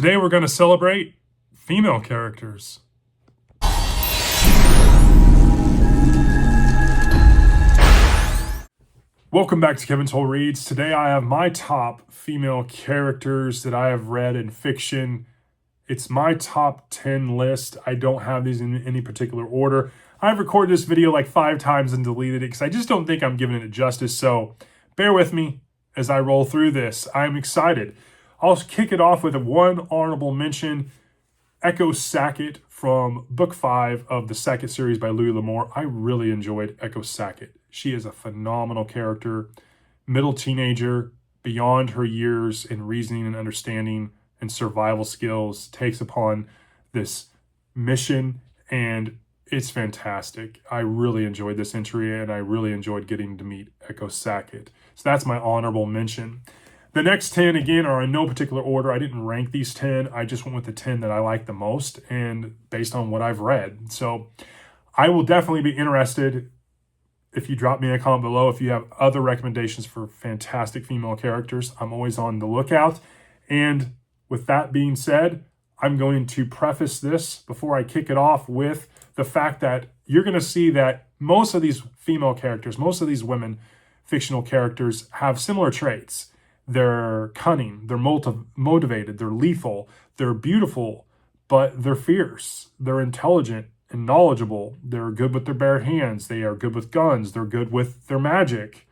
Today we're going to celebrate female characters. Welcome back to Kevin's Whole Reads. Today I have my top female characters that I have read in fiction. It's my top 10 list. I don't have these in any particular order. I've recorded this video like 5 times and deleted it because I just don't think I'm giving it justice. So bear with me as I roll through this. I'm excited. I'll kick it off with one honorable mention. Echo Sackett from Book 5 of the Sackett series by Louis L'Amour. I really enjoyed Echo Sackett. She is a phenomenal character, middle teenager, beyond her years in reasoning and understanding and survival skills, takes upon this mission, and it's fantastic. I really enjoyed this entry, and I really enjoyed getting to meet Echo Sackett. So that's my honorable mention. The next 10, again, are in no particular order. I didn't rank these 10. I just went with the 10 that I like the most and based on what I've read. So I will definitely be interested if you drop me a comment below. If you have other recommendations for fantastic female characters, I'm always on the lookout. And with that being said, I'm going to preface this before I kick it off with the fact that you're going to see that most of these female characters, most of these women fictional characters have similar traits. They're cunning, they're motivated, they're lethal, they're beautiful, but they're fierce, they're intelligent and knowledgeable, they're good with their bare hands, they are good with guns, they're good with their magic.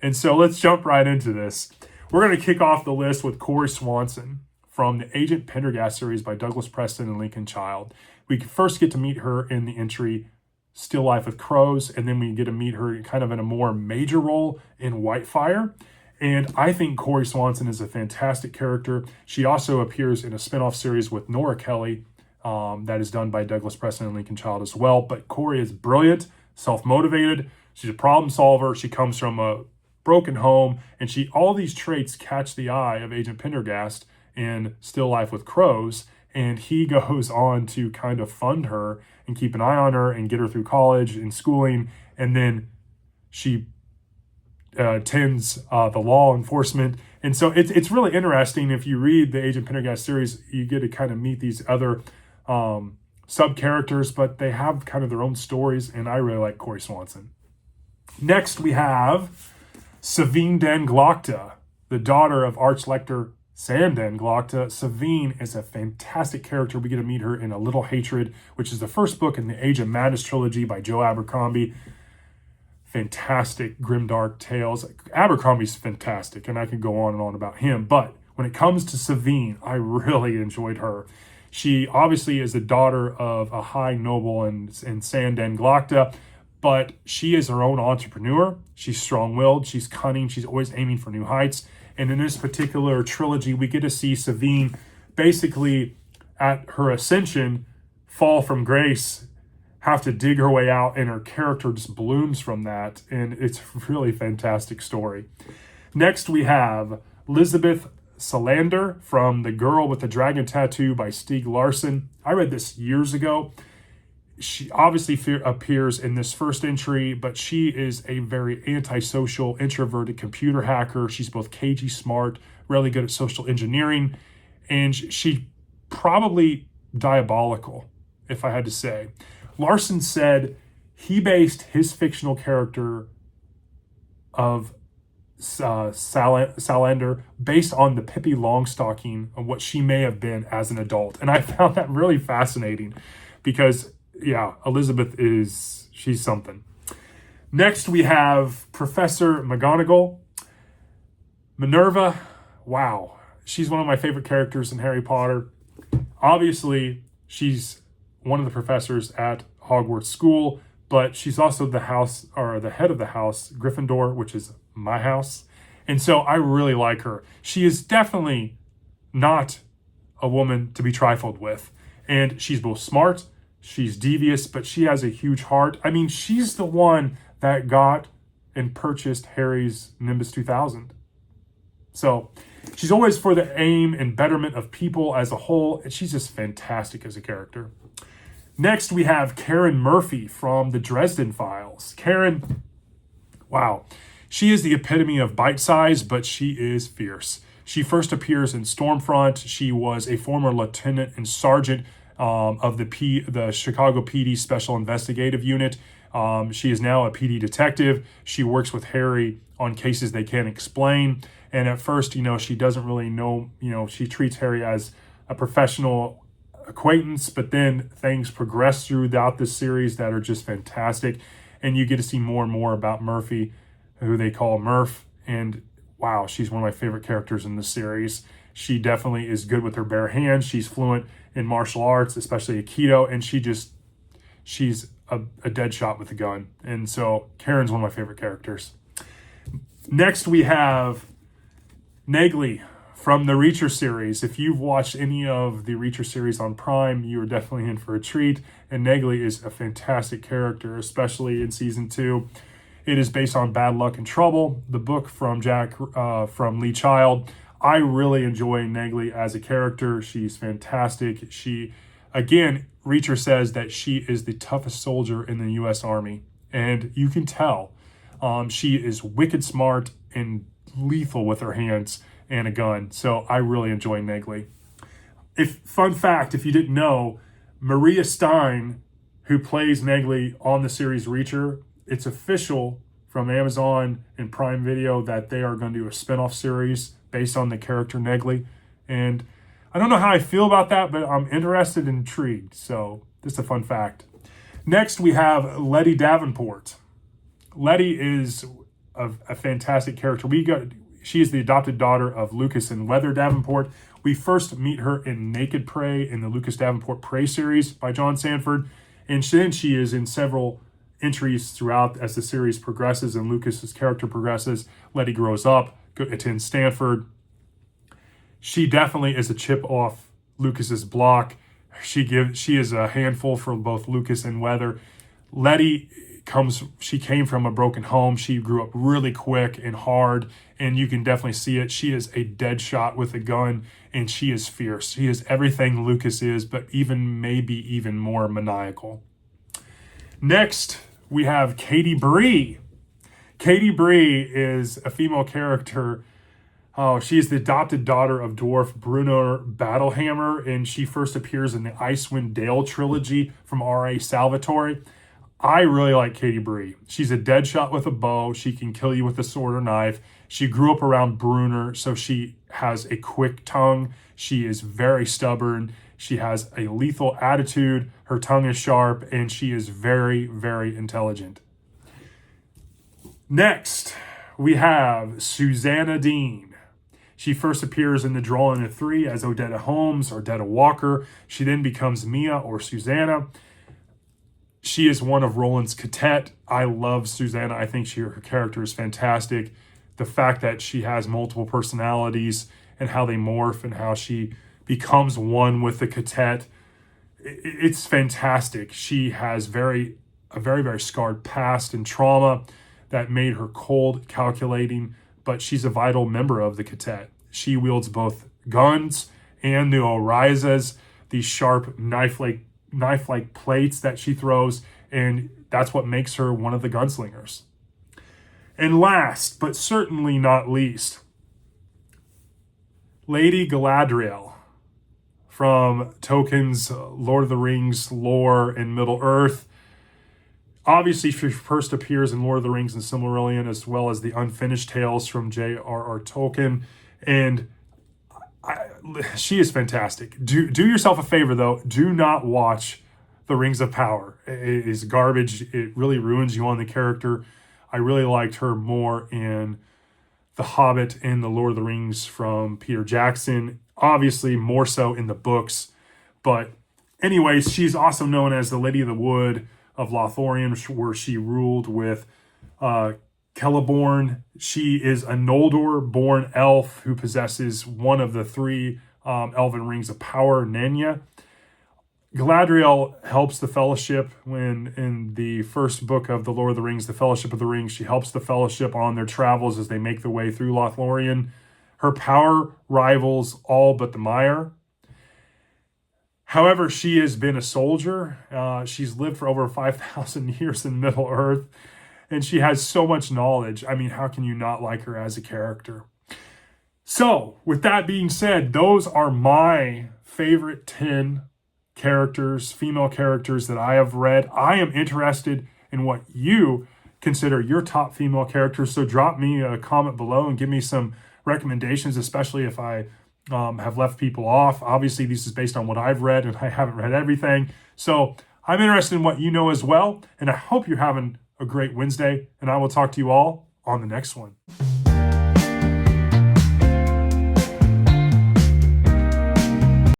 And so let's jump right into this. We're going to kick off the list with Corey Swanson from the Agent Pendergast series by Douglas Preston and Lincoln Child. We first get to meet her in the entry Still Life with Crows, and then we get to meet her kind of in a more major role in Whitefire. And I think Corey Swanson is a fantastic character. She also appears in a spinoff series with Nora Kelly that is done by Douglas Preston and Lincoln Child as well. But Corey is brilliant, self-motivated. She's a problem solver. She comes from a broken home, and all these traits catch the eye of Agent Pendergast in Still Life with Crows. And he goes on to kind of fund her and keep an eye on her and get her through college and schooling. And then she tends the law enforcement. And so it's really interesting. If you read the Agent Pendergast series, you get to kind of meet these other sub-characters, but they have kind of their own stories, and I really like Corey Swanson. Next, we have Savine Den Glokta, the daughter of Archlector San Den Glokta. Savine is a fantastic character. We get to meet her in A Little Hatred, which is the first book in the Age of Madness trilogy by Joe Abercrombie. Fantastic grimdark tales. Abercrombie's fantastic, and I could go on and on about him. But when it comes to Savine, I really enjoyed her. She obviously is the daughter of a high noble in San Den Glokta, but she is her own entrepreneur. She's strong-willed. She's cunning. She's always aiming for new heights. And in this particular trilogy, we get to see Savine basically at her ascension fall from grace, have to dig her way out, and her character just blooms from that, and it's a really fantastic story. Next, we have Elizabeth Salander from The Girl with the Dragon Tattoo by Stieg Larsson. I read this years ago. She obviously appears in this first entry, but she is a very antisocial, introverted computer hacker. She's both cagey smart, really good at social engineering, and she probably diabolical, if I had to say. Larson said he based his fictional character of Salander based on the Pippi Longstocking of what she may have been as an adult. And I found that really fascinating because, yeah, Elizabeth she's something. Next, we have Professor McGonagall. Minerva, wow. She's one of my favorite characters in Harry Potter. Obviously, she's one of the professors at Hogwarts School, but she's also the head of the house, Gryffindor, which is my house. And so I really like her. She is definitely not a woman to be trifled with. And she's both smart, she's devious, but she has a huge heart. I mean, she's the one that got and purchased Harry's Nimbus 2000. So she's always for the aim and betterment of people as a whole, and she's just fantastic as a character. Next, we have Karen Murphy from the Dresden Files. Karen, wow. She is the epitome of bite size, but she is fierce. She first appears in Stormfront. She was a former lieutenant and sergeant of the Chicago PD Special Investigative Unit. She is now a PD detective. She works with Harry on cases they can't explain. And at first, she doesn't really know, she treats Harry as a professional acquaintance, but then things progress throughout this series that are just fantastic. And you get to see more and more about Murphy, who they call Murph. And wow, she's one of my favorite characters in the series. She definitely is good with her bare hands. She's fluent in martial arts, especially Aikido, and she's a dead shot with a gun. And so Karen's one of my favorite characters. Next, we have Negley from the Reacher series. If you've watched any of the Reacher series on Prime, you are definitely in for a treat. And Negley is a fantastic character, especially in season 2. It is based on Bad Luck and Trouble, the book from from Lee Child. I really enjoy Negley as a character. She's fantastic. Again, Reacher says that she is the toughest soldier in the U.S. Army, and you can tell. She is wicked smart and lethal with her hands and a gun. So I really enjoy Negley. Fun fact, if you didn't know, Maria Stein, who plays Negley on the series Reacher, it's official from Amazon and Prime Video that they are going to do a spinoff series based on the character Negley. And I don't know how I feel about that, but I'm interested and intrigued. So this is a fun fact. Next, we have Letty Davenport. Letty is a fantastic character. She is the adopted daughter of Lucas and Weather Davenport. We first meet her in Naked Prey in the Lucas Davenport Prey series by John Sanford. And then she is in several entries throughout as the series progresses and Lucas's character progresses. Letty grows up, attends Stanford. She definitely is a chip off Lucas's block. She is a handful for both Lucas and Weather. Letty she came from a broken home. She grew up really quick and hard, and you can definitely see it. She is a dead shot with a gun, and she is fierce. She is everything Lucas is, but maybe even more maniacal. Next, we have Katie Bree. Katie Bree is a female character. She is the adopted daughter of dwarf Bruno Battlehammer, and she first appears in the Icewind Dale trilogy from R.A. Salvatore. I really like Katie Bree. She's a dead shot with a bow. She can kill you with a sword or knife. She grew up around Bruner, so she has a quick tongue. She is very stubborn. She has a lethal attitude. Her tongue is sharp, and she is very, very intelligent. Next, we have Susanna Dean. She first appears in The Drawing of Three as Odetta Holmes or Odetta Walker. She then becomes Mia or Susanna. She is one of Roland's cadet. I love Susanna. I think her character is fantastic. The fact that she has multiple personalities and how they morph and how she becomes one with the cadet, it's fantastic. She has a very, very scarred past and trauma that made her cold, calculating, but she's a vital member of the cadet. She wields both guns and the orizas, these sharp knife-like plates that she throws, and that's what makes her one of the gunslingers. And last, but certainly not least, Lady Galadriel from Tolkien's Lord of the Rings lore in Middle-earth. Obviously, she first appears in Lord of the Rings and Silmarillion, as well as the Unfinished Tales from J.R.R. Tolkien, and she is fantastic. Do yourself a favor, though. Do not watch The Rings of Power. It is garbage. It really ruins you on the character. I really liked her more in The Hobbit and The Lord of the Rings from Peter Jackson. Obviously, more so in the books. But anyways, she's also known as the Lady of the Wood of Lothlorien, where she ruled with Celeborn. She is a Noldor-born elf who possesses one of the three elven rings of power, Nenya. Galadriel helps the Fellowship when in the first book of The Lord of the Rings, The Fellowship of the Ring, she helps the Fellowship on their travels as they make their way through Lothlorien. Her power rivals all but the Mire. However, she has been a soldier. She's lived for over 5,000 years in Middle-earth, and she has so much knowledge. I mean, how can you not like her as a character? So, with that being said, those are my favorite 10 characters, female characters that I have read. I am interested in what you consider your top female characters. So, drop me a comment below and give me some recommendations, especially if I have left people off. Obviously, this is based on what I've read, and I haven't read everything. So, I'm interested in what you know as well. And I hope you're having a great Wednesday, and I will talk to you all on the next one.